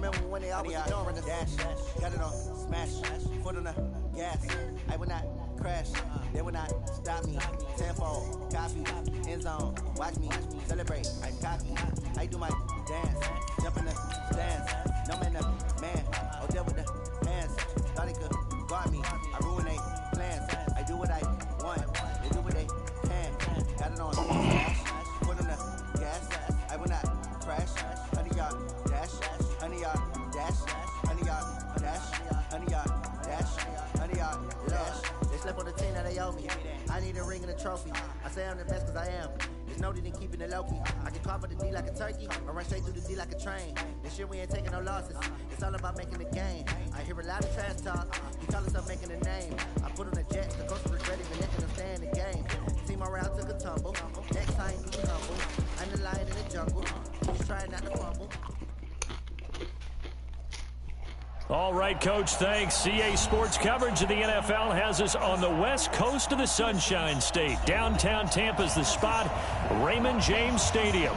remember when they always ignoring us. Dash, got it on, smash, foot on the gas. I will not crash, they will not stop me. Tenfold, copy, end zone, watch me celebrate. I copy, I do my dance, jump in the stands. No man, man, oh there with the hands. Thought they could guard me, I ruin they plans. I do what I want, they do what they can. Got it on, smash, foot on the gas. I will not crash, 100 yard dash, 100 yard dash, 100 yard dash, 100 yard dash, 100 yard dash. They slept on the team that they owe me. I need a ring and a trophy. I say I'm the best cause I am. It's noted in keeping it low key. I can carve up the D like a turkey or run straight through the D like a train. This year we ain't taking no losses. It's all about making the game. I hear a lot of trash talk. He call himself making a name. I put on a jet. The coach regret even letting them stay in the game. Team around took a tumble. Next time be humble. I'm the lion in the jungle. Just trying not to fumble. All right, Coach, thanks. CA Sports coverage of the NFL has us on the west coast of the Sunshine State. Downtown Tampa's the spot, Raymond James Stadium.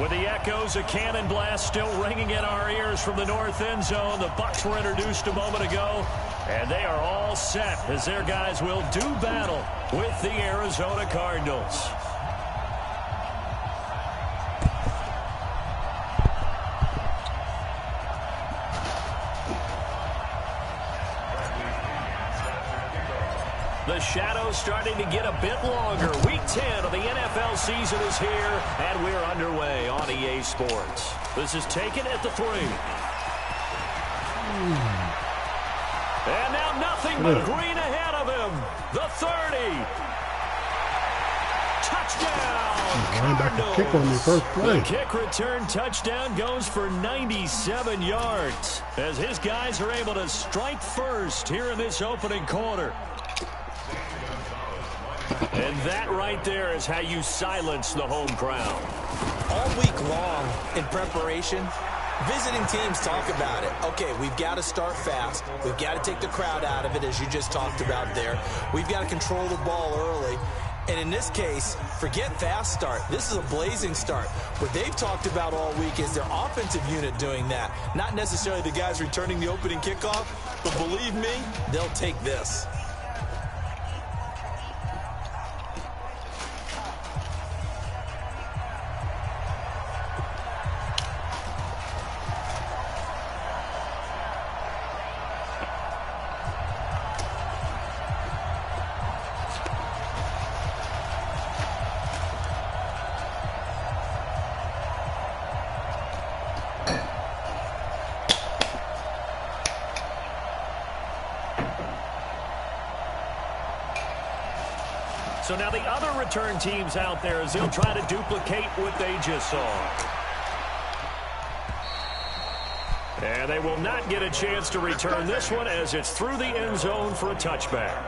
With the echoes of cannon blast still ringing in our ears from the north end zone, the Bucs were introduced a moment ago, and they are all set as their guys will do battle with the Arizona Cardinals. The shadow's starting to get a bit longer. Week 10 of the NFL season is here, and we're underway on EA Sports. This is taken at the 3. And now nothing but green ahead of him. The 30. Touchdown, Cardinals. Kick on the first play. The kick return touchdown goes for 97 yards as his guys are able to strike first here in this opening quarter. And that right there is how you silence the home crowd. All week long in preparation, visiting teams talk about it. Okay, we've got to start fast. We've got to take the crowd out of it, as you just talked about there. We've got to control the ball early. And in this case, forget fast start. This is a blazing start. What they've talked about all week is their offensive unit doing that. Not necessarily the guys returning the opening kickoff, but believe me, they'll take this. So now the other return teams out there as they'll try to duplicate what they just saw. And they will not get a chance to return this one as it's through the end zone for a touchback.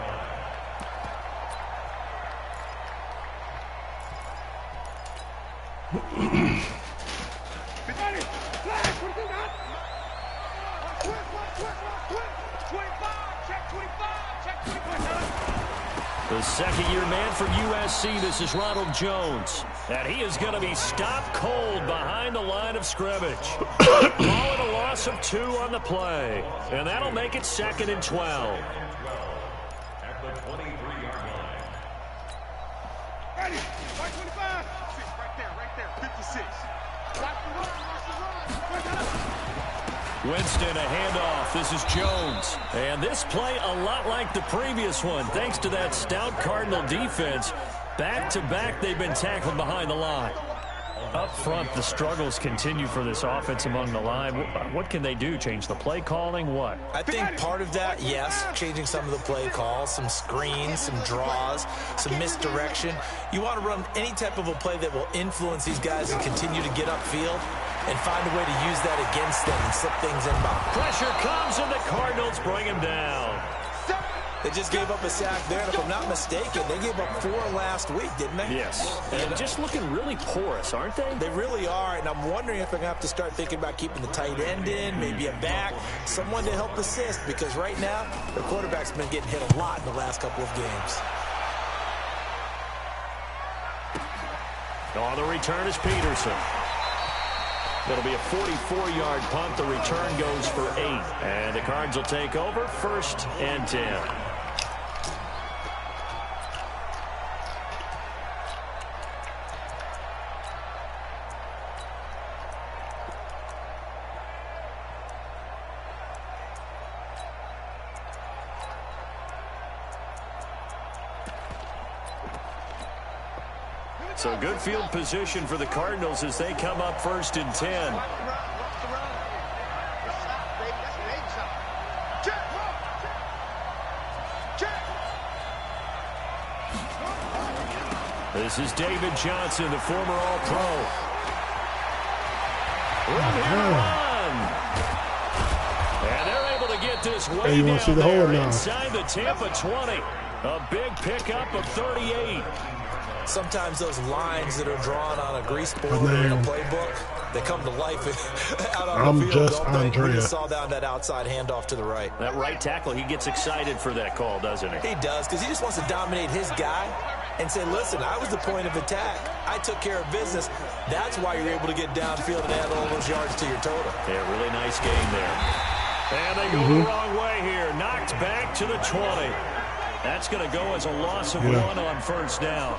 The second-year man for USC, this is Ronald Jones. And he is going to be stopped cold behind the line of scrimmage. Calling a loss of 2 on the play. And that'll make it 2nd and 12. At the 23-yard line. Ready, 125. Right there, 56. Watch the run. Winston, a handoff. This is Jones. And this play a lot like the previous one. Thanks to that stout Cardinal defense, back-to-back they've been tackled behind the line. Up front, the struggles continue for this offense among the line. What can they do? Change the play calling? What? I think part of that, yes, changing some of the play calls, some screens, some draws, some misdirection. You want to run any type of a play that will influence these guys and continue to get upfield and find a way to use that against them and slip things in by. Pressure comes and the Cardinals bring him down. They just gave up a sack there, and if I'm not mistaken, they gave up 4 last week, didn't they? Yes. And just looking really porous, aren't they? They really are, and I'm wondering if they're going to have to start thinking about keeping the tight end in, maybe a back, someone to help assist, because right now, the quarterback's been getting hit a lot in the last couple of games. On the return is Peterson. It'll be a 44-yard punt. The return goes for 8. And the Cards will take over 1st and 10. So good field position for the Cardinals as they come up 1st and 10. This is David Johnson, the former All-Pro. And they're able to get this way down there inside the Tampa 20. A big pickup of 38. Sometimes those lines that are drawn on a grease board in a playbook, they come to life out on the field. We just saw that outside handoff to the right. That right tackle, he gets excited for that call, doesn't he? He does, because he just wants to dominate his guy and say, listen, I was the point of attack. I took care of business. That's why you're able to get downfield and add all those yards to your total. Yeah, really nice game there. And they go the wrong way here. Knocked back to the 20. That's going to go as a loss of 1 on 1st down.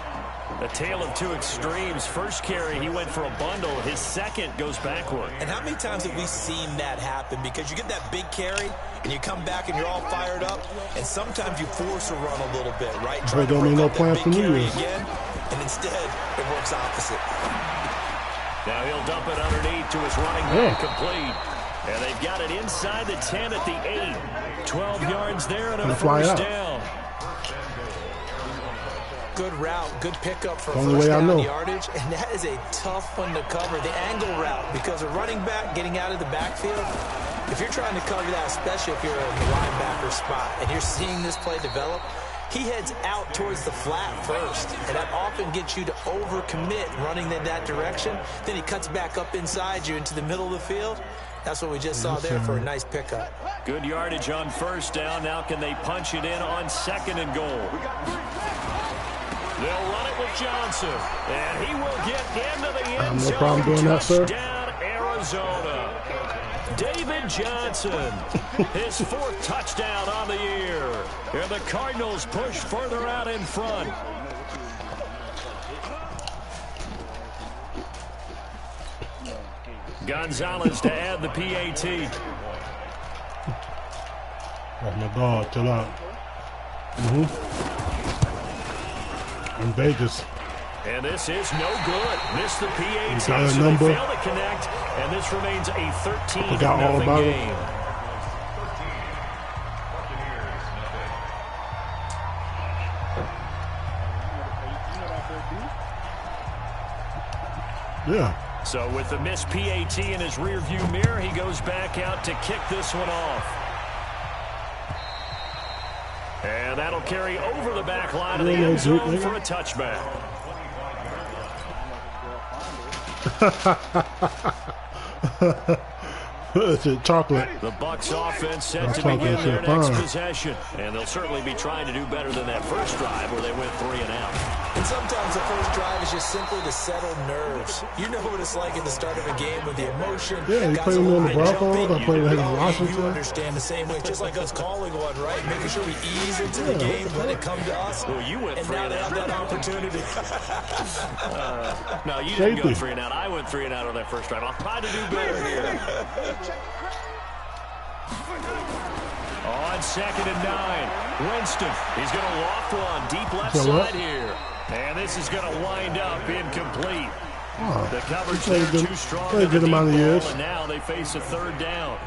A tale of two extremes. First carry, he went for a bundle. His second goes backward. And how many times have we seen that happen? Because you get that big carry, and you come back and you're all fired up, and sometimes you force a run a little bit, right? Try to break up that big carry again, and instead it works opposite. Now he'll dump it underneath to his running back, complete. And they've got it inside the 10 at the 8. 12 yards there and a 1st down. Good route, good pickup for first down yardage, and that is a tough one to cover, the angle route, because a running back getting out of the backfield, if you're trying to cover that, especially if you're in the linebacker spot, and you're seeing this play develop, he heads out towards the flat first, and that often gets you to overcommit running in that direction. Then he cuts back up inside you into the middle of the field. That's what we just saw there for a nice pickup. Good yardage on 1st down. Now can they punch it in on 2nd and goal? They'll run it with Johnson, and he will get into the end zone. No problem doing that, sir. Touchdown, Arizona. David Johnson, his 4th touchdown on the year. And the Cardinals push further out in front. Gonzalez to add the PAT. Oh, my God, chill out. In Vegas. And this is no good. Missed the PAT, so they fail to connect, and this remains a 13-0 game. Yeah. So with the missed PAT in his rearview mirror, he goes back out to kick this one off. And that'll carry over the back line of the end zone for a touchback. It's chocolate. The Bucs offense set to begin their next possession. And they'll certainly be trying to do better than that first drive where they went 3 and out. And sometimes the first drive is just simply to settle nerves. You know what it's like at the start of a game with the emotion. Yeah, you played with me on the Broncos. I played with him in Washington. You understand the same way, just like us calling one, right? Making sure we ease into the game, let it come to us. Well, you went 3 and out. And now they have that opportunity. No, you didn't go 3 and out. I went 3 and out on that first drive. I'll try to do better here. On 2nd and 9, Winston. He's going to loft one deep left side here. And this is going to wind up incomplete. The coverage there too strong. And now they face a 3rd down.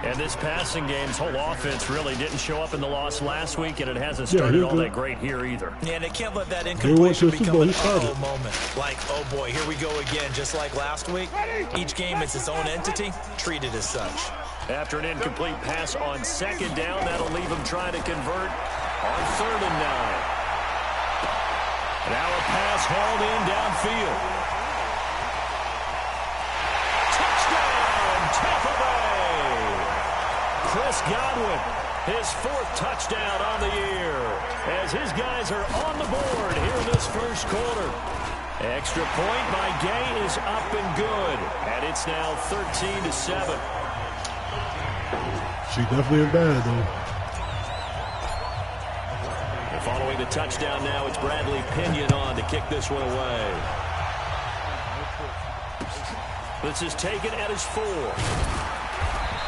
And this passing game's whole offense really didn't show up in the loss last week, and it hasn't started all that great here either. Yeah, and they can't let that incompletion become an uh-oh moment. Like, oh boy, here we go again, just like last week. Each game is its own entity, treated as such. After an incomplete pass on 2nd down, that'll leave him trying to convert on 3rd and 9. Now a pass hauled in downfield. Touchdown, Tampa Bay! Chris Godwin, his 4th touchdown on the year, as his guys are on the board here in this first quarter. Extra point by Gay is up and good. And it's now 13-7. She definitely is bad, though. And following the touchdown now, it's Bradley Pinion on to kick this one away. This is taken at his 4.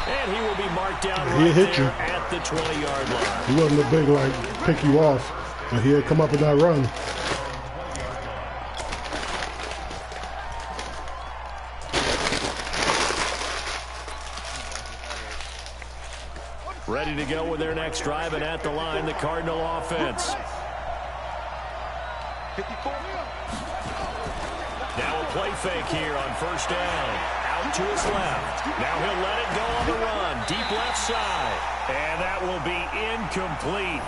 And he will be marked down right there at the 20-yard line. He wasn't a big, like, pick you off, but he had come up in that run. Ready to go with their next drive, and at the line, the Cardinal offense. Now a play fake here on first down. Out to his left. Now he'll let it go on the run. Deep left side. And that will be incomplete.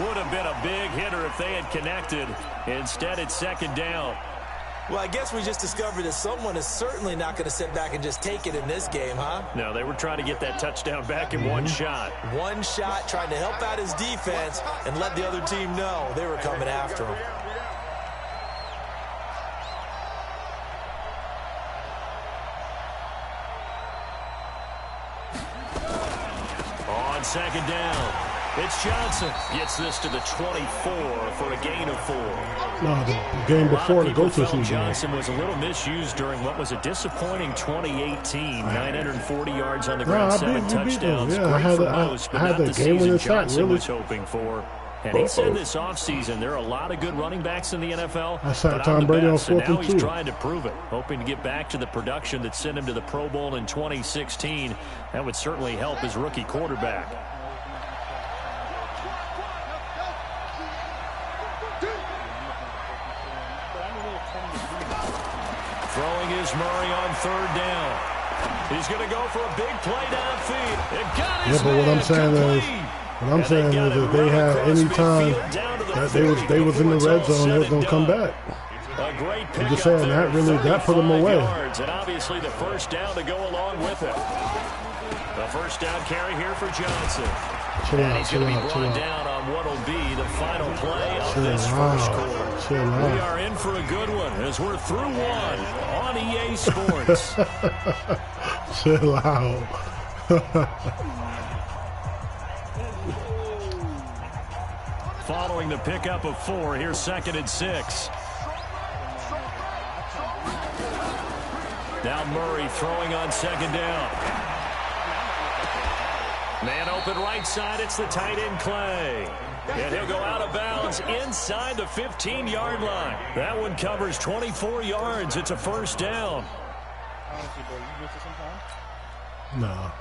Would have been a big hitter if they had connected. Instead, it's second down. Well, I guess we just discovered that someone is certainly not going to sit back and just take it in this game, huh? No, they were trying to get that touchdown back in one shot. One shot, trying to help out his defense and let the other team know they were coming after him. On second down, it's Johnson. Gets this to the 24 for a gain of 4. No, the game before the go-to Johnson was a little misused during what was a disappointing 2018. 940 yards on the ground, 7 touchdowns. Yeah, I had the game-winning sack. Really was hoping for. And he said this offseason there are a lot of good running backs in the NFL. I saw Tom Brady on 4th and 2. Now he's trying to prove it, hoping to get back to the production that sent him to the Pro Bowl in 2016. That would certainly help his rookie quarterback. Throwing is Murray on 3rd down. He's going to go for a big play downfield. It got his but what I'm saying is, if they had any time that they was in the red zone, they was going to come back. I'm just saying that put them away. And obviously the first down to go along with it. The first down carry here for Johnson. He's going to be brought down on what will be the final play of this first quarter. We are in for a good one as we're through one on EA Sports. Chill out. Following the pickup of 4, here's 2nd and 6. Now Murray throwing on 2nd down. Man open right side, it's the tight end Clay. And he'll go out of bounds inside the 15-yard line. That one covers 24 yards. It's a first down. No.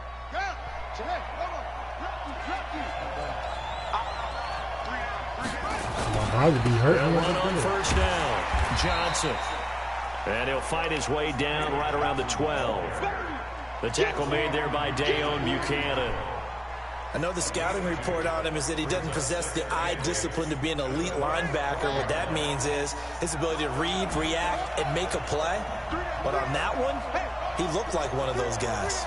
I would be hurting. One on first down. Johnson. And he'll fight his way down right around the 12. The tackle made there by Dayon Buchanan. I know the scouting report on him is that he doesn't possess the eye discipline to be an elite linebacker. What that means is his ability to read, react, and make a play. But on that one, he looked like one of those guys.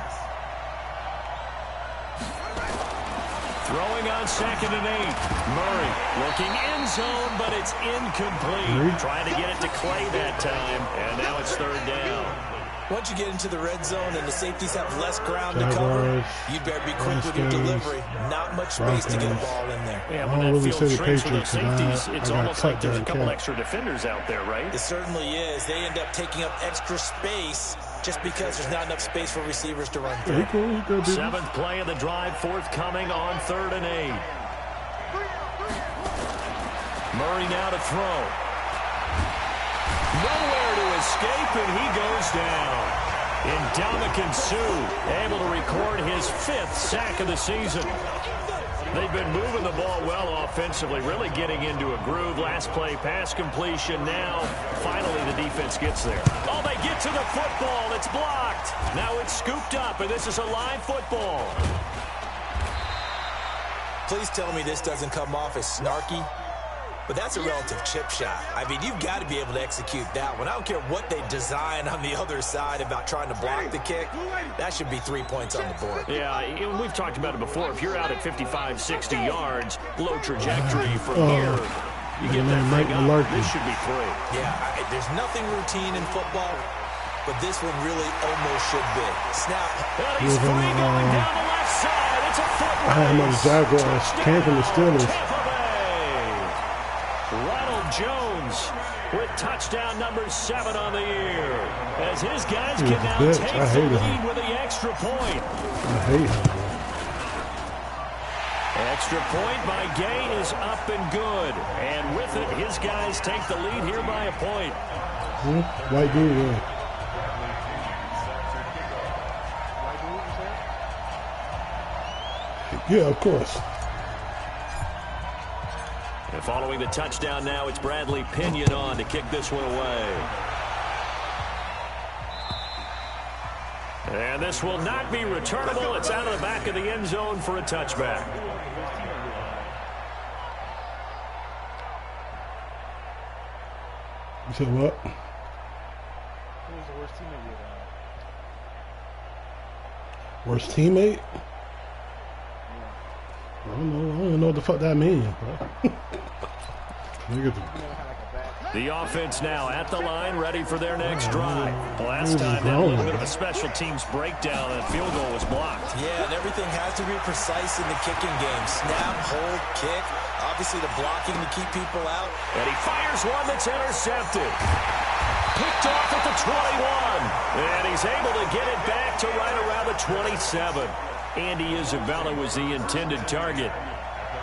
Throwing on 2nd and 8. Murray looking end zone, but it's incomplete. Trying to get it to Clay that time, and now it's 3rd down. Once you get into the red zone and the safeties have less ground to cover, you'd better be quick with your delivery. Not much space to get a ball in there. Yeah, when that field shrinks with those safeties, it's almost like there's a couple extra defenders out there, right? It certainly is. They end up taking up extra space just because there's not enough space for receivers to run through. 7th play of the drive, forthcoming on 3rd and 8. Murray now to throw. Nowhere to escape, and he goes down. Ndamukong Suh able to record his 5th sack of the season. They've been moving the ball well offensively, really getting into a groove. Last play, pass completion. Now, finally, the defense gets there. Oh, they get to the football. It's blocked. Now it's scooped up, and this is a live football. Please tell me this doesn't come off as snarky. But that's a relative chip shot. I mean, you've got to be able to execute that one. I don't care what they design on the other side about trying to block the kick. That should be 3 points on the board. Yeah, we've talked about it before. If you're out at 55, 60 yards, low trajectory from here, You get that thing up, this should be 3. Yeah, there's nothing routine in football, but this one really almost should be. Snap. And he's free going down the left side. It's a foot race. I had him on the Jaguars. Came from the Steelers. Ronald Jones with touchdown number 7 on the year. As his guys can now take the lead with the extra point. I hate him. Extra point by Gay is up and good. And with it, his guys take the lead here by a point. White dude, yeah. Yeah, of course. And following the touchdown now, it's Bradley Pinion on to kick this one away. And this will not be returnable. It's out of the back of the end zone for a touchback. You said what? Who was the worst teammate you had? Worst teammate? Yeah. I don't even know what the fuck that means, bro. The offense now at the line, ready for their next drive. Last time, that little bit of a special teams breakdown, and field goal was blocked. Yeah, and everything has to be precise in the kicking game. Snap, hold, kick. Obviously, the blocking to keep people out. And he fires one that's intercepted. Picked off at the 21. And he's able to get it back to right around the 27. Andy Isabella was the intended target.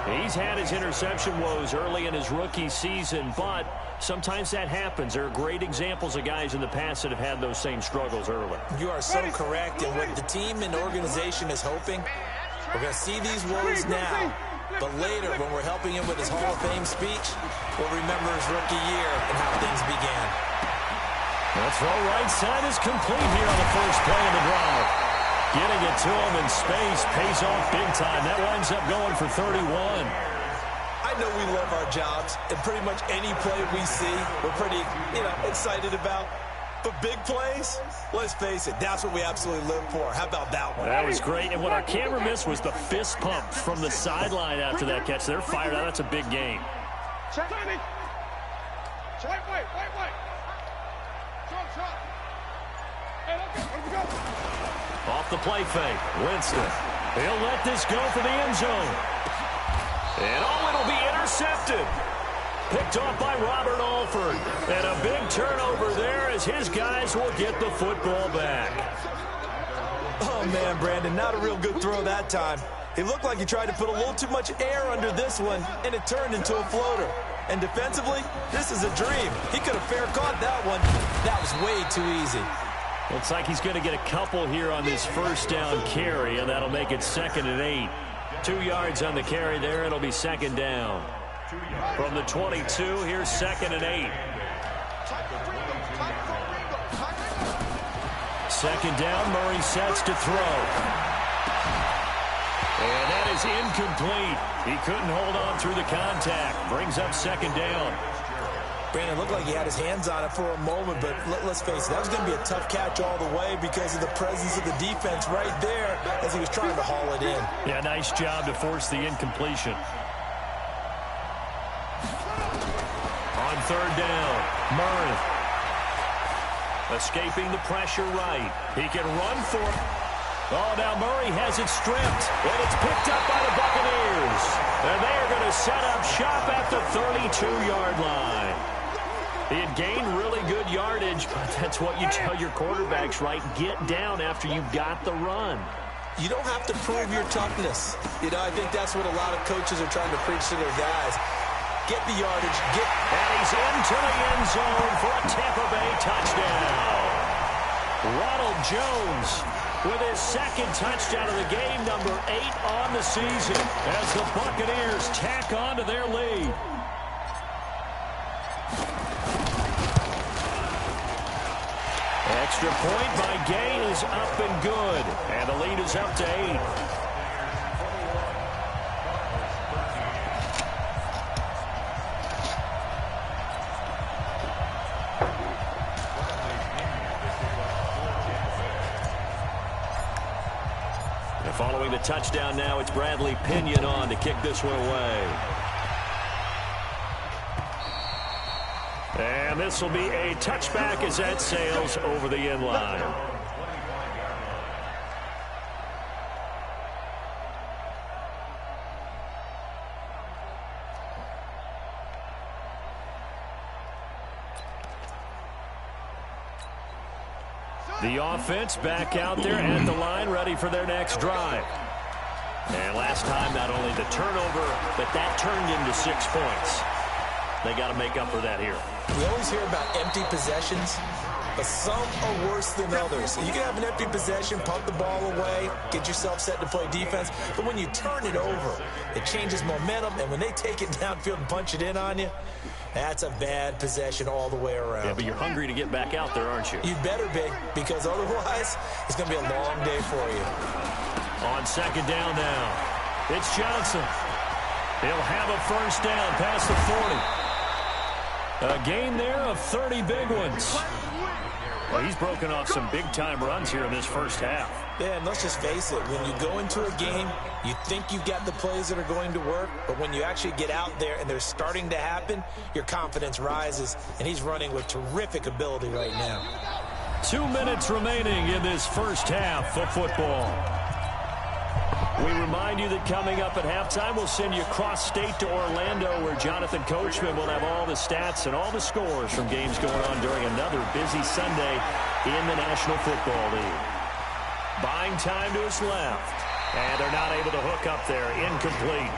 He's had his interception woes early in his rookie season, but sometimes that happens. There are great examples of guys in the past that have had those same struggles early. You are so correct, and what the team and organization is hoping, we're going to see these woes now, but later when we're helping him with his Hall of Fame speech, we'll remember his rookie year and how things began. That throw right side is complete here on the first play of the drive. Getting it to him in space pays off big time. That winds up going for 31. I know we love our jobs, and pretty much any play we see, we're pretty, excited about. But big plays, let's face it, that's what we absolutely live for. How about that one? That was great. And what our camera missed was the fist pump from the sideline after that catch. They're fired out. That's a big game. Check. Wait. Shot. Hey, okay, where we go? Off the play fake, Winston. He'll let this go for the end zone. And it'll be intercepted. Picked off by Robert Alford. And a big turnover there as his guys will get the football back. Oh, man, Brandon, not a real good throw that time. It looked like he tried to put a little too much air under this one, and it turned into a floater. And defensively, this is a dream. He could have fair caught that one. That was way too easy. Looks like he's going to get a couple here on this first down carry, and that'll make it 2nd and 8. 2 yards on the carry there. It'll be 2nd down. From the 22, here's 2nd and 8. 2nd down, Murray sets to throw. And that is incomplete. He couldn't hold on through the contact. Brings up 2nd down. Brandon looked like he had his hands on it for a moment, but let's face it, that was going to be a tough catch all the way because of the presence of the defense right there as he was trying to haul it in. Yeah, nice job to force the incompletion. On 3rd down, Murray. Escaping the pressure right. He can run for it. Oh, now Murray has it stripped, and it's picked up by the Buccaneers. And they are going to set up shop at the 32-yard line. He had gained really good yardage, but that's what you tell your quarterbacks, right? Get down after you got the run. You don't have to prove your toughness. I think that's what a lot of coaches are trying to preach to their guys. Get the yardage. And he's into the end zone for a Tampa Bay touchdown. Ronald Jones with his 2nd touchdown of the game, number 8 on the season, as the Buccaneers tack on to their lead. Extra point by Gay is up and good, and the lead is up to 8. And following the touchdown now, it's Bradley Pinion on to kick this one away. And this will be a touchback as that sails over the end line. The offense back out there at the line, ready for their next drive. And last time, not only the turnover, but that turned into 6 points. They got to make up for that here. We always hear about empty possessions, but some are worse than others. You can have an empty possession, pump the ball away, get yourself set to play defense, but when you turn it over, it changes momentum, and when they take it downfield and punch it in on you, that's a bad possession all the way around. Yeah, but you're hungry to get back out there, aren't you? You better be, because otherwise, it's going to be a long day for you. On second down now, it's Johnson. He'll have a first down past the 40. A gain there of 30 big ones. Well, he's broken off some big-time runs here in this first half. Yeah, and let's just face it. When you go into a game, you think you've got the plays that are going to work, but when you actually get out there and they're starting to happen, your confidence rises, and he's running with terrific ability right now. 2 minutes remaining in this first half of football. We remind you that coming up at halftime, we'll send you cross-state to Orlando, where Jonathan Coachman will have all the stats and all the scores from games going on during another busy Sunday in the National Football League. Buying time to his left, and they're not able to hook up there. Incomplete.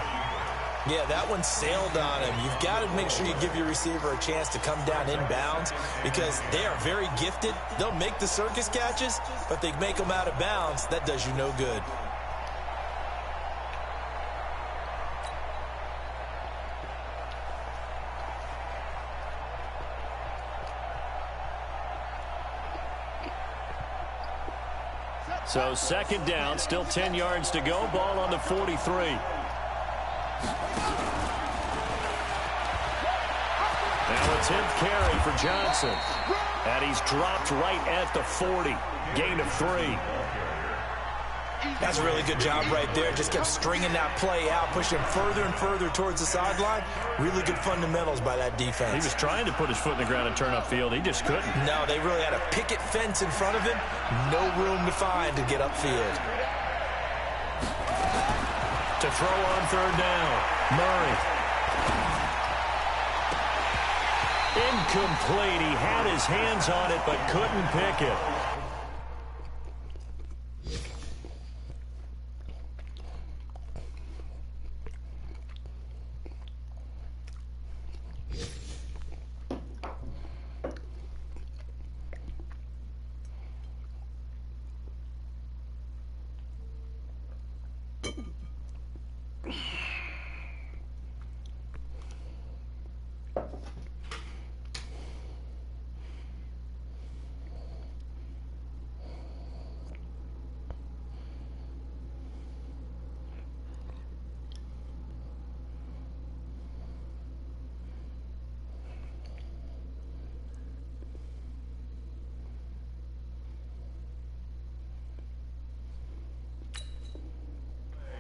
Yeah, that one sailed on him. You've got to make sure you give your receiver a chance to come down inbounds, because they are very gifted. They'll make the circus catches, but they make them out of bounds. That does you no good. So second down, still 10 yards to go. Ball on the 43. Now a 10th carry for Johnson. And he's dropped right at the 40. Gain of 3. That's a really good job right there. Just kept stringing that play out, pushing him further and further towards the sideline. Really good fundamentals by that defense. He was trying to put his foot in the ground and turn upfield. He just couldn't. No, they really had a picket fence in front of him. No room to find to get upfield. To throw on third down, Murray. Incomplete. He had his hands on it, but couldn't pick it.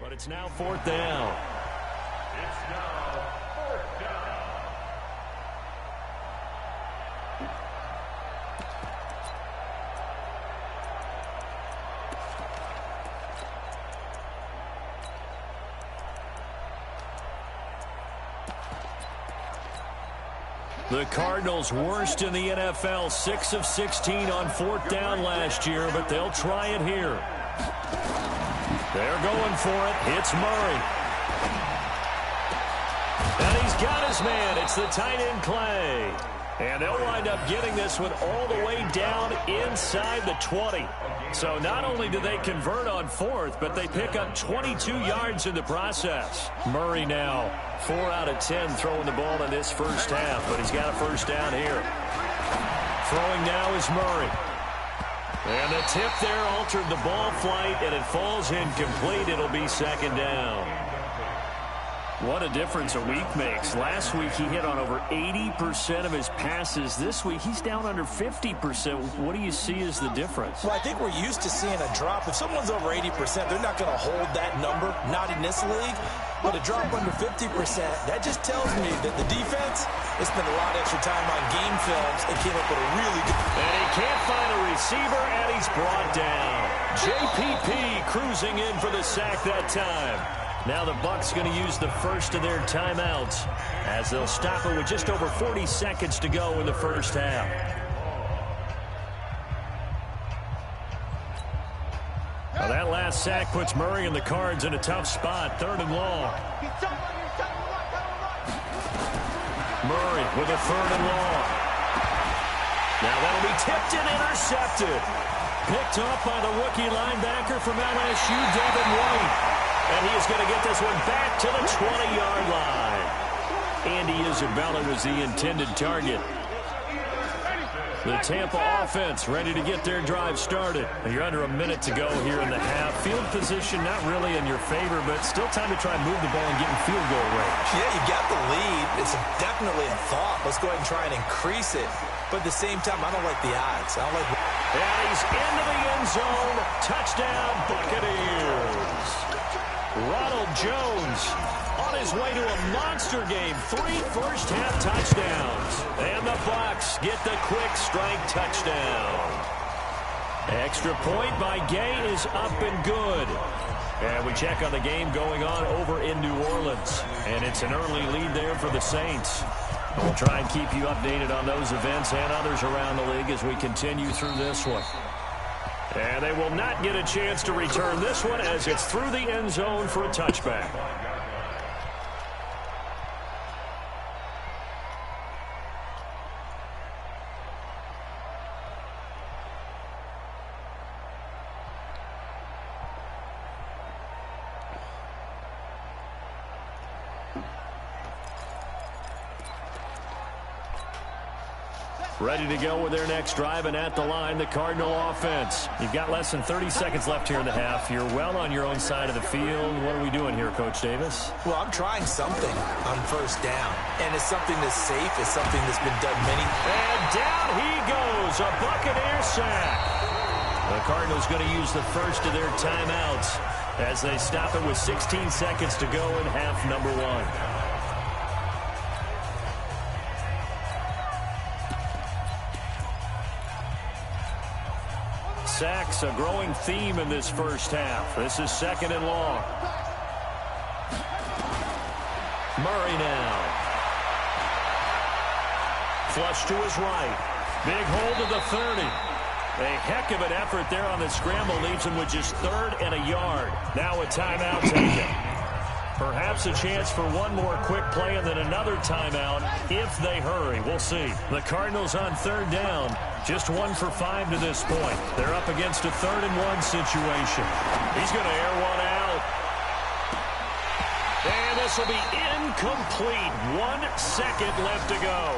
But it's now fourth down. It's now fourth down. The Cardinals worst in the NFL, 6 of 16 on fourth down last year, but they'll try it here. They're going for it. It's Murray. And he's got his man. It's the tight end, Clay. And they'll wind up getting this one all the way down inside the 20. So not only do they convert on fourth, but they pick up 22 yards in the process. Murray now 4 out of 10 throwing the ball in this first half, but he's got a first down here. Throwing now is Murray. And the tip there altered the ball flight, and it falls incomplete. It'll be second down. What a difference a week makes. Last week he hit on over 80% of his passes. This week he's down under 50%. What do you see as the difference? Well, I think we're used to seeing a drop. If someone's over 80%, they're not going to hold that number, not in this league. But a drop under 50%, that just tells me that the defense has spent a lot of extra time on game films and came up with a really good... And he can't find a receiver, and he's brought down. JPP cruising in for the sack that time. Now the Bucs going to use the first of their timeouts as they'll stop it with just over 40 seconds to go in the first half. Now that last sack puts Murray and the Cards in a tough spot, 3rd and long. Murray with a 3rd and long. Now that'll be tipped and intercepted. Picked off by the rookie linebacker from LSU, Devin White. And he is going to get this one back to the 20-yard line. Andy Isabella was the intended target. The Tampa offense ready to get their drive started. You're under a minute to go here in the half. Field position not really in your favor, but still time to try and move the ball and get in field goal range. Yeah, you got the lead. It's definitely a thought. Let's go ahead and try and increase it. But at the same time, I don't like the odds. I don't like... And he's into the end zone. Touchdown, Buccaneers. Ronald Jones on his way to a monster game. 3 first-half touchdowns. And the Bucs get the quick strike touchdown. Extra point by Gay is up and good. And we check on the game going on over in New Orleans. And it's an early lead there for the Saints. We'll try and keep you updated on those events and others around the league as we continue through this one. And they will not get a chance to return this one as it's through the end zone for a touchback. Ready to go with their next drive, and at the line, the Cardinal offense. You've got less than 30 seconds left here in the half. You're well on your own side of the field. What are we doing here, Coach Davis? Well, I'm trying something on first down, and it's something that's safe. It's something that's been done many. And down he goes, a Buccaneer sack. The Cardinals going to use the first of their timeouts as they stop it with 16 seconds to go in half number 1. Sacks, a growing theme in this first half. This is 2nd and long. Murray now. Flush to his right. Big hold of the 30. A heck of an effort there on the scramble. Leaves him with just 3rd and a yard. Now a timeout taken. Perhaps a chance for one more quick play and then another timeout if they hurry. We'll see. The Cardinals on 3rd down. Just 1 for 5 to this point. They're up against a 3rd and 1 situation. He's going to air one out. And this will be incomplete. 1 second left to go.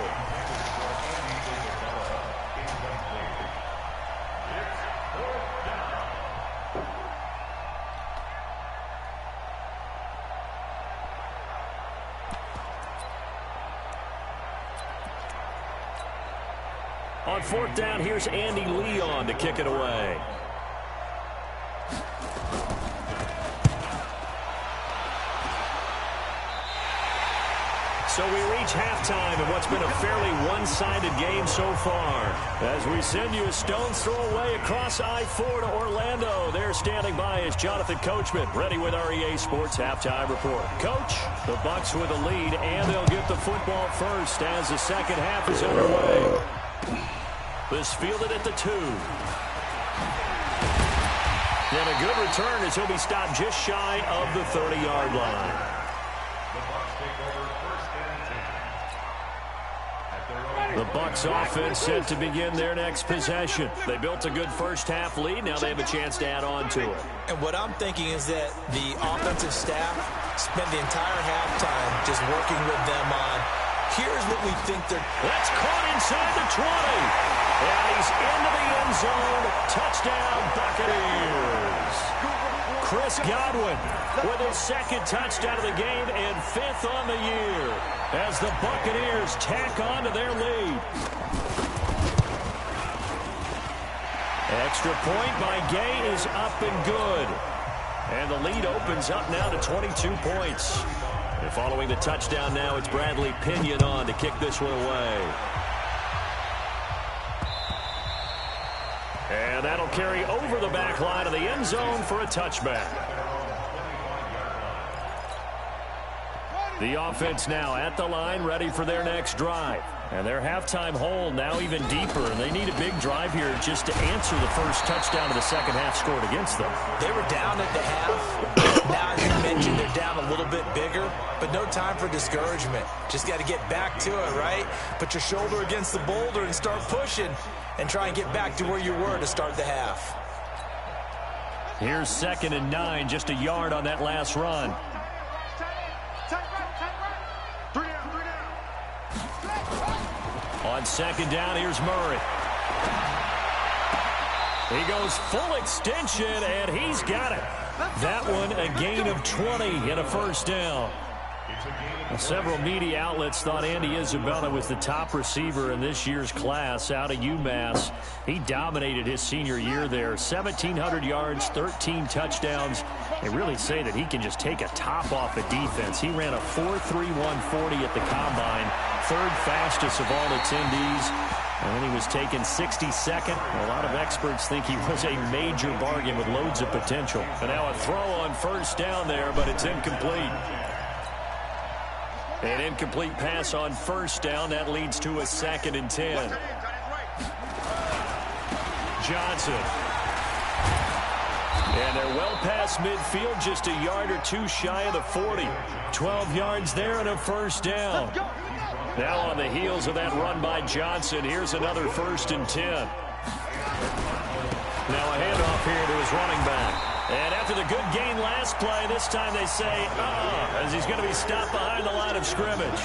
On 4th down, here's Andy Leon to kick it away. So we reach halftime in what's been a fairly one-sided game so far. As we send you a stone's throw away across I-4 to Orlando. There standing by is Jonathan Coachman, ready with our EA Sports Halftime Report. Coach, the Bucs with a lead, and they'll get the football first as the second half is underway. This fielded at the 2. And a good return as he'll be stopped just shy of the 30-yard line. The Bucs offense set to begin their next possession. They built a good first-half lead. Now they have a chance to add on to it. And what I'm thinking is that the offensive staff spent the entire halftime just working with them on, here's what we think they're... That's caught inside the 20. And he's into the end zone. Touchdown, Buccaneers. Chris Godwin with his second touchdown of the game and 5th on the year as the Buccaneers tack on to their lead. Extra point by Gay is up and good. And the lead opens up now to 22 points. And following the touchdown now, it's Bradley Pinion on to kick this one away. And that'll carry over the back line of the end zone for a touchback. The offense now at the line, ready for their next drive. And their halftime hole now even deeper, and they need a big drive here just to answer the first touchdown of the second half scored against them. They were down at the half. Now, as you mentioned, they're down a little bit bigger, but no time for discouragement. Just got to get back to it, right? Put your shoulder against the boulder and start pushing and try and get back to where you were to start the half. Here's 2nd and 9, just a yard on that last run. On 2nd down, here's Murray. He goes full extension, and he's got it. That one, a gain of 20 and a first down. Several media outlets thought Andy Isabella was the top receiver in this year's class out of UMass. He dominated his senior year there. 1,700 yards, 13 touchdowns. They really say that he can just take a top off the defense. He ran a 4.3140 at the combine, 3rd fastest of all attendees. And then he was taken 62nd. A lot of experts think he was a major bargain with loads of potential. And now a throw on first down there, but it's incomplete. An incomplete pass on first down. That leads to a 2nd and 10. Johnson. And they're well past midfield, just a yard or two shy of the 40. 12 yards there and a first down. Now on the heels of that run by Johnson, here's another 1st and 10. Now a handoff here to his running back. And after the good gain last play, this time they say, as he's going to be stopped behind the line of scrimmage.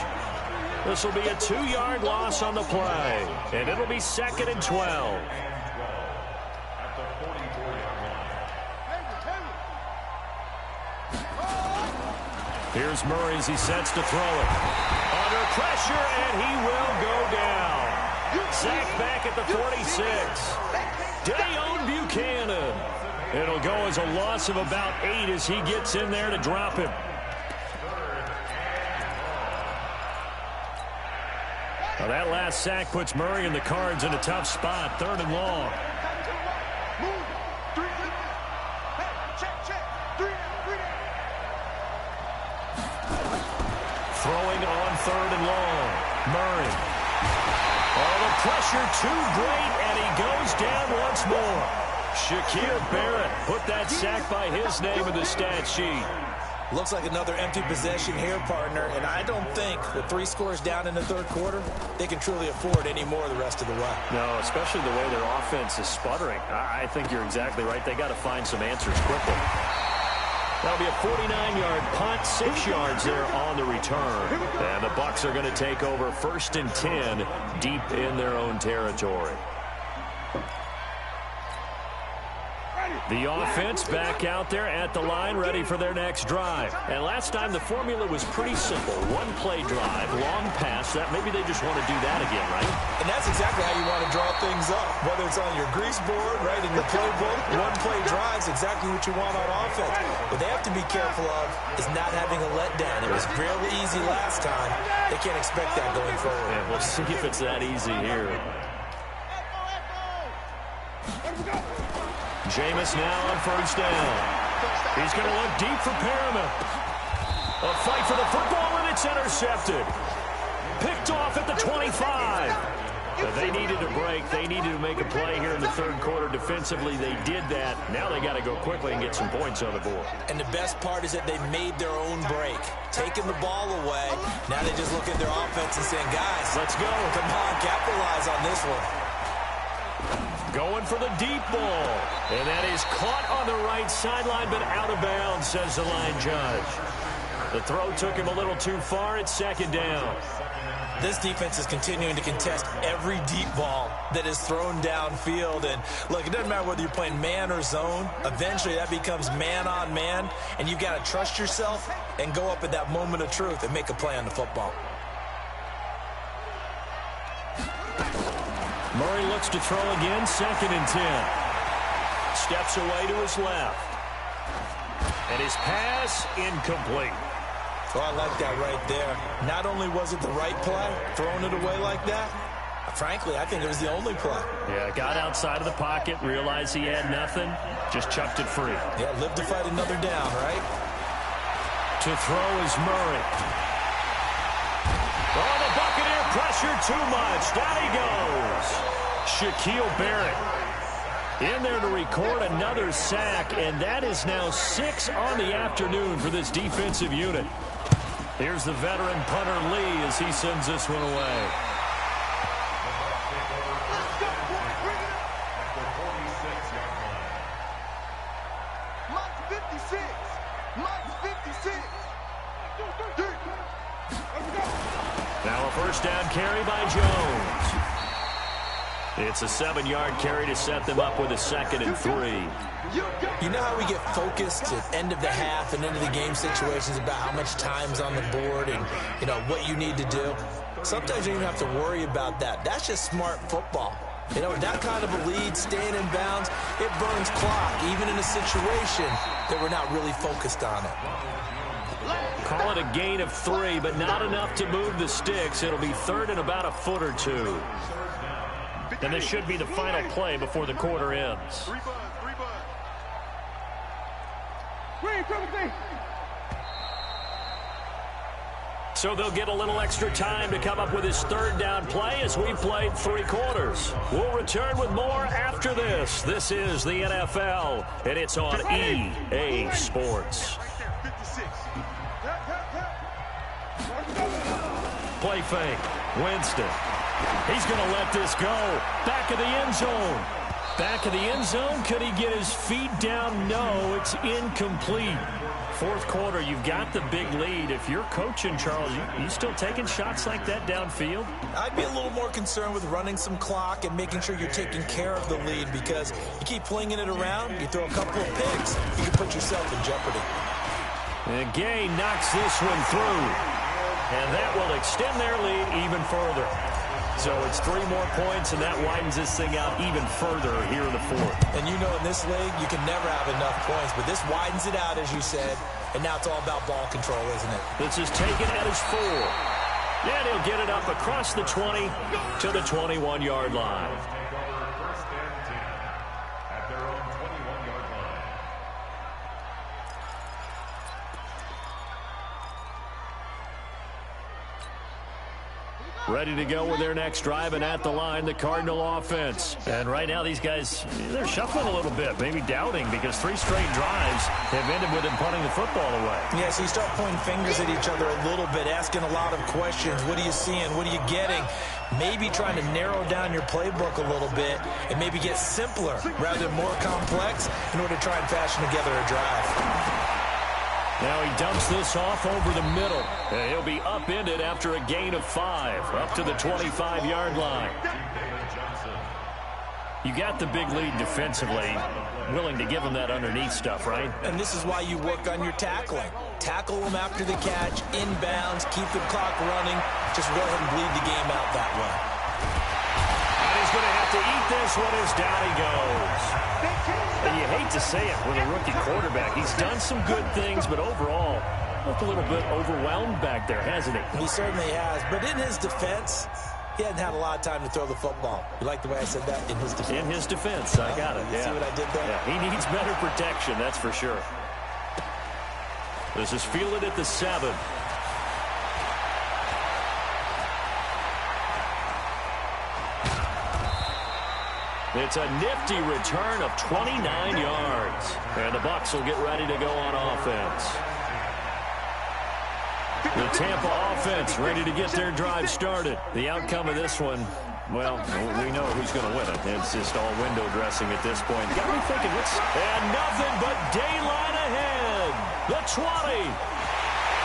This will be a 2-yard loss on the play. And it'll be 2nd and 12. Here's Murray as he sets to throw it. Under pressure, and he will go down. Sacked back at the 46. Dayon Buchanan. It'll go as a loss of about 8 as he gets in there to drop him. Now that last sack puts Murray and the Cards in a tough spot. 3rd and long. Throwing on 3rd and long. Murray. Oh, the pressure too great, and he goes down once more. Shaquille Barrett put that sack by his name in the stat sheet. Looks like another empty possession here, partner, and I don't think with 3 scores down in the 3rd quarter, they can truly afford any more the rest of the way. No, especially the way their offense is sputtering. I think you're exactly right. They got to find some answers quickly. That'll be a 49-yard punt, 6 yards there on the return. And the Bucs are going to take over 1st and 10 deep in their own territory. The offense back out there at the line, ready for their next drive. And last time the formula was pretty simple. 1-play drive, long pass. That maybe they just want to do that again, right? And that's exactly how you want to draw things up. Whether it's on your grease board, right, in your playbook, 1-play drives, exactly what you want on offense. What they have to be careful of is not having a letdown. It was really easy last time. They can't expect that going forward. And we'll see if it's that easy here. Jameis now on 1st down. He's going to look deep for Perriman. A fight for the football, and it's intercepted. Picked off at the 25. But they needed a break. They needed to make a play here in the 3rd quarter defensively. They did that. Now they got to go quickly and get some points on the board. And the best part is that they made their own break. Taking the ball away. Now they just look at their offense and saying, guys, let's go. Come on, capitalize on this one. Going for the deep ball. And that is caught on the right sideline, but out of bounds, says the line judge. The throw took him a little too far. It's second down. This defense is continuing to contest every deep ball that is thrown downfield. And look, it doesn't matter whether you're playing man or zone. Eventually, that becomes man on man. And you've got to trust yourself and go up at that moment of truth and make a play on the football. Murray looks to throw again, 2nd and 10. Steps away to his left. And his pass incomplete. Oh, I like that right there. Not only was it the right play, throwing it away like that, frankly, I think it was the only play. Yeah, got outside of the pocket, realized he had nothing, just chucked it free. Yeah, live to fight another down, right? To throw is Murray. Oh, the Buccaneer pressure too much. Down he goes. Shaquille Barrett in there to record another sack, and that is now 6 on the afternoon for this defensive unit. Here's the veteran punter Lee as he sends this one away. Now a first down carry by Jones. It's a 7-yard carry to set them up with a 2nd and 3. You know how we get focused at end of the half and into the game situations about how much time's on the board and, you know, what you need to do? Sometimes you don't even have to worry about that. That's just smart football. You know, with that kind of a lead, staying in bounds, it burns clock, even in a situation that we're not really focused on it. Call it a gain of 3, but not enough to move the sticks. It'll be 3rd and about a foot or 2. And this should be the final play before the quarter ends. So they'll get a little extra time to come up with his 3rd down play as we played 3 quarters. We'll return with more after this. This is the NFL, and it's on EA Sports. Play fake. Winston. He's going to let this go. Back of the end zone. Back of the end zone. Could he get his feet down? No, it's incomplete. 4th quarter, you've got the big lead. If you're coaching, Charles, you still taking shots like that downfield? I'd be a little more concerned with running some clock and making sure you're taking care of the lead, because you keep flinging it around, you throw a couple of picks, you can put yourself in jeopardy. And Gay knocks this one through. And that will extend their lead even further. So it's 3 more points, and that widens this thing out even further here in the 4th. And you know, in this league, you can never have enough points, but this widens it out, as you said, and now it's all about ball control, isn't it? This is taken at his 4. And he'll get it up across the 20 to the 21-yard line. Ready to go with their next drive, and at the line, the Cardinal offense. And right now, these guys, they're shuffling a little bit, maybe doubting, because 3 straight drives have ended with them punting the football away. Yeah, so you start pointing fingers at each other a little bit, asking a lot of questions. What are you seeing? What are you getting? Maybe trying to narrow down your playbook a little bit and maybe get simpler rather than more complex in order to try and fashion together a drive. Now he dumps this off over the middle. And he'll be upended after a gain of 5, up to the 25-yard line. You got the big lead defensively, willing to give them that underneath stuff, right? And this is why you work on your tackling. Tackle them after the catch, inbounds, keep the clock running. Just go ahead and bleed the game out that way. And he's going to have to eat this one as down he goes. And you hate to say it with a rookie quarterback. He's done some good things, but overall, looked a little bit overwhelmed back there, hasn't he? He certainly has. But in his defense, he hadn't had a lot of time to throw the football. You like the way I said that? In his defense. In his defense. I got it. You see what I did there? Yeah, he needs better protection, that's for sure. This is fielded at the 7. It's a nifty return of 29 yards. And the Bucs will get ready to go on offense. The Tampa offense ready to get their drive started. The outcome of this one, well, we know who's going to win it. It's just all window dressing at this point. Got me thinking, and nothing but daylight ahead. The 20.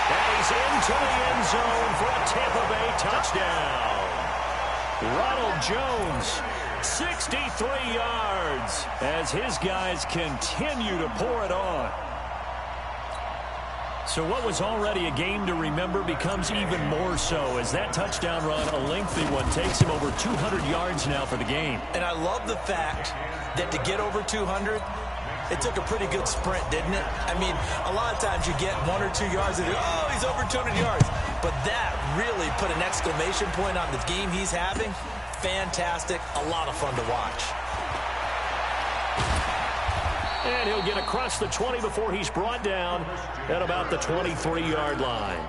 And he's into the end zone for a Tampa Bay touchdown. Ronald Jones, 63 yards, as his guys continue to pour it on. So what was already a game to remember becomes even more so as that touchdown run, a lengthy one, takes him over 200 yards now for the game. And I love the fact that to get over 200, it took a pretty good sprint, didn't it? I mean, a lot of times you get 1 or 2 yards and oh, he's over 200 yards. But that really put an exclamation point on the game he's having. Fantastic. A lot of fun to watch. And he'll get across the 20 before he's brought down at about the 23-yard line.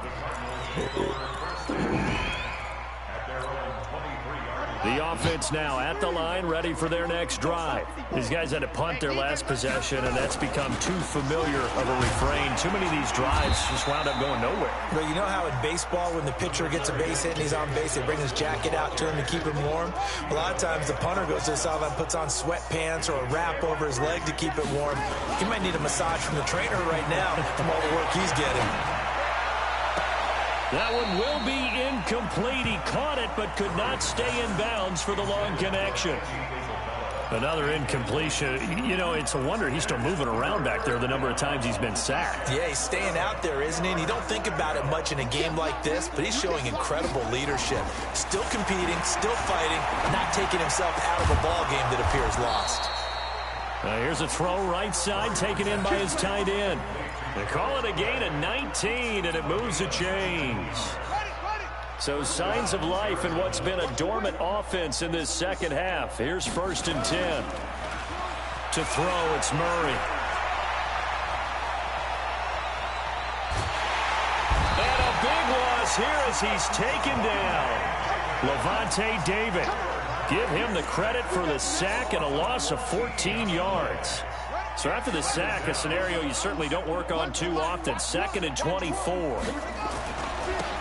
The offense now at the line, ready for their next drive. These guys had to punt their last possession, and that's become too familiar of a refrain. Too many of these drives just wound up going nowhere. Well, you know how in baseball, when the pitcher gets a base hit and he's on base, they bring his jacket out to him to keep him warm? A lot of times the punter goes to the sideline, puts on sweatpants or a wrap over his leg to keep it warm. He might need a massage from the trainer right now from all the work he's getting. That one will be incomplete. He caught it but could not stay in bounds for the long connection. Another incompletion. You know, it's a wonder he's still moving around back there the number of times he's been sacked. Yeah, he's staying out there, isn't he? And you don't think about it much in a game like this, but he's showing incredible leadership. Still competing, still fighting, not taking himself out of a ball game that appears lost. Here's a throw right side, taken in by his tight end. They call it a gain of 19, and it moves the chains. So signs of life in what's been a dormant offense in this second half. Here's 1st and 10. To throw, it's Murray. And a big loss here as he's taken down. Levante David. Give him the credit for the sack and a loss of 14 yards. So after the sack, a scenario you certainly don't work on too often. 2nd and 24.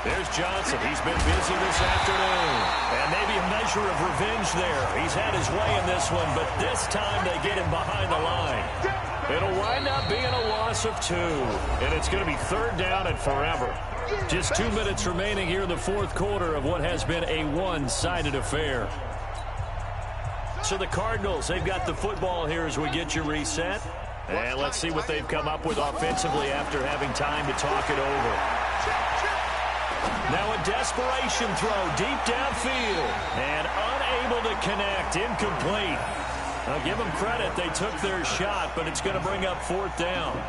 There's Johnson. He's been busy this afternoon. And maybe a measure of revenge there. He's had his way in this one, but this time they get him behind the line. It'll wind up being a loss of 2. And it's going to be 3rd down and forever. Just 2 minutes remaining here in the 4th quarter of what has been a one-sided affair. So the Cardinals, they've got the football here as we get you reset. And let's see what they've come up with offensively after having time to talk it over. Now a desperation throw deep downfield. And unable to connect, incomplete. I'll give them credit, they took their shot, but it's going to bring up 4th down.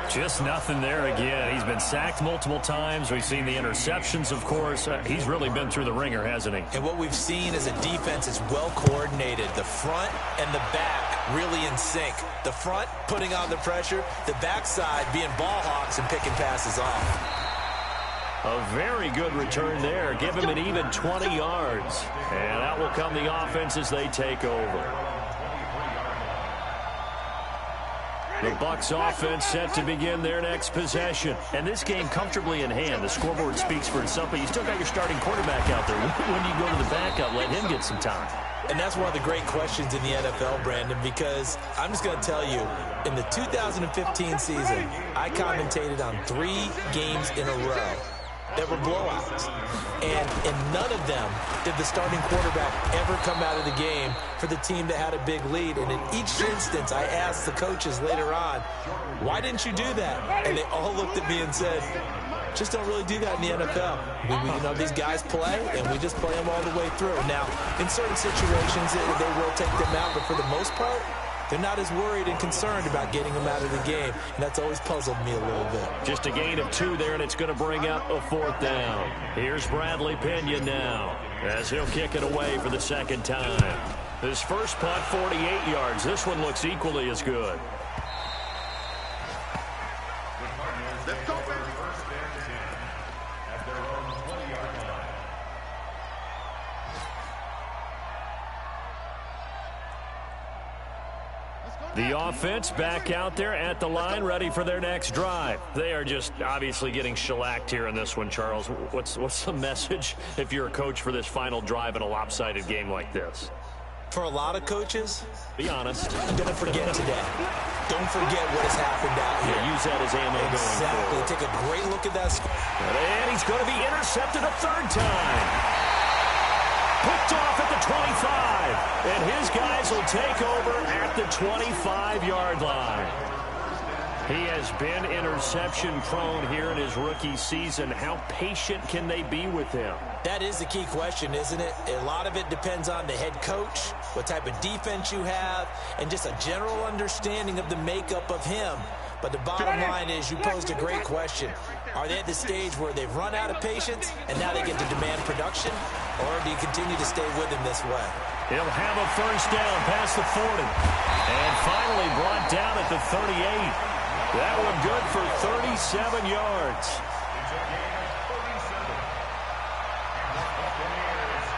Just nothing there again. He's been sacked multiple times. We've seen the interceptions, of course. He's really been through the ringer, hasn't he? And what we've seen is a defense is well coordinated. The front and the back really in sync. The front putting on the pressure. The backside being ball hawks and picking passes off. A very good return there. Give him an even 20 yards. And out will come the offense as they take over. The Bucs offense set to begin their next possession. And this game comfortably in hand. The scoreboard speaks for itself, but you still got your starting quarterback out there. When do you go to the backup? Let him get some time. And that's one of the great questions in the NFL, Brandon, because I'm just going to tell you, in the 2015 season, I commentated on 3 games in a row that were blowouts. And in none of them did the starting quarterback ever come out of the game for the team that had a big lead. And in each instance, I asked the coaches later on, why didn't you do that? And they all looked at me and said, just don't really do that in the NFL. You know, these guys play, and we just play them all the way through. Now, in certain situations, they will take them out, but for the most part, they're not as worried and concerned about getting them out of the game, and that's always puzzled me a little bit. Just a gain of 2 there, and it's going to bring up a 4th down. Here's Bradley Pinion now, as he'll kick it away for the 2nd time. His first punt, 48 yards. This one looks equally as good. Let's go, baby. The offense back out there at the line, ready for their next drive. They are just obviously getting shellacked here in this one, Charles. What's the message if you're a coach for this final drive in a lopsided game like this? For a lot of coaches, be honest. I'm going to forget today. Don't forget what has happened out here. Yeah, use that as ammo going forward. Take a great look at that score. And he's going to be intercepted a third time. Picked off at the 25. And his guys will take over at the 25-yard line. He has been interception-prone here in his rookie season. How patient can they be with him? That is the key question, isn't it? A lot of it depends on the head coach, what type of defense you have, and just a general understanding of the makeup of him. But the bottom line is you posed a great question. Are they at the stage where they've run out of patience and now they get to demand production? Or do you continue to stay with him this way? He'll have a first down past the 40. And finally brought down at the 38. That one good for 37 yards. It's a gain of 37. And the Buccaneers,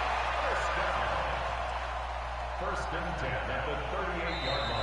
first down. First and 10 at the 38-yard line.